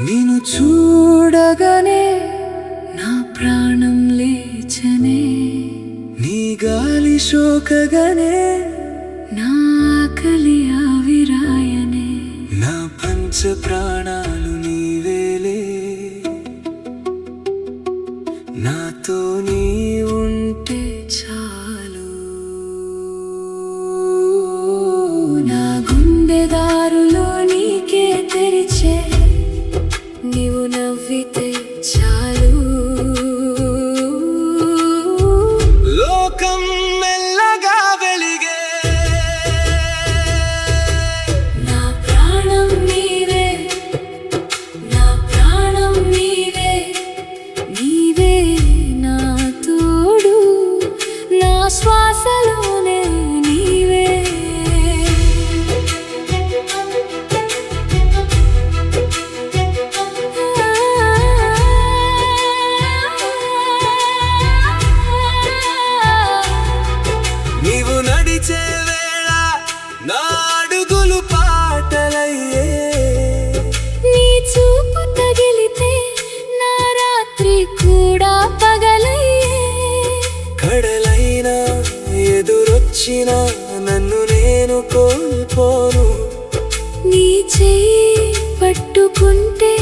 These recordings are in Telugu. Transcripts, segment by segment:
నిన్ను చూడగానే నా ప్రాణం లేచనే, నీ గాలి సోకగానే నా ఆకలి ఆవిరాయనే. నా పంచ ప్రాణాలు నీవేలే, నాతో నీ ఉంటే చాలు. నా గుండె దారులో నీకే తెరిచే, నీవు నవ్వితే చాలు. లోకం మెల్లగా వెలిగే, నా ప్రాణం నీవే, నా ప్రాణం నీవే. నీవే నా తోడు, నా శ్వాసలోనే నీవే. నీవు నడిచే వేళ నా అడుగులు పాటలయ్యే, నీ చూపు తగిలితే నా రాత్రి కూడా పగలయ్యే. కడలైనా ఎదురొచ్చినా నన్ను నేను కోల్పోను, నీ చెయ్యి పట్టుకుంటే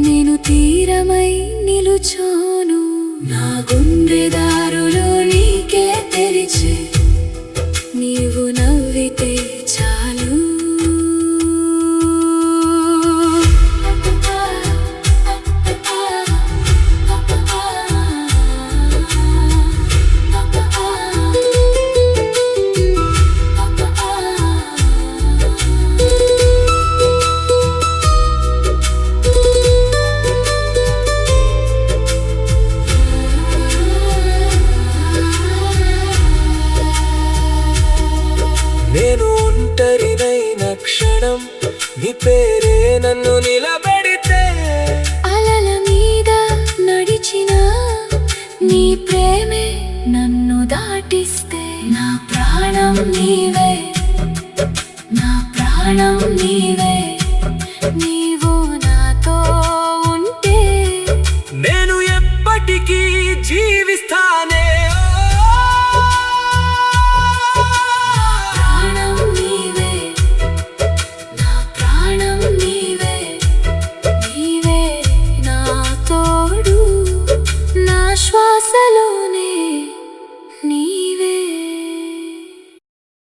నేను తీరమై నిలుచోను. నా గుండె దారులో నీకే తెరిచే, నీవు నవ్వితే చాలు. నేను ఒంటరినైన క్షణం నీ పేరే నన్ను నిలబెడితే, అలల మీద నడిచిన నీ ప్రేమే నన్ను దాటిస్తే. నా ప్రాణం నీవే,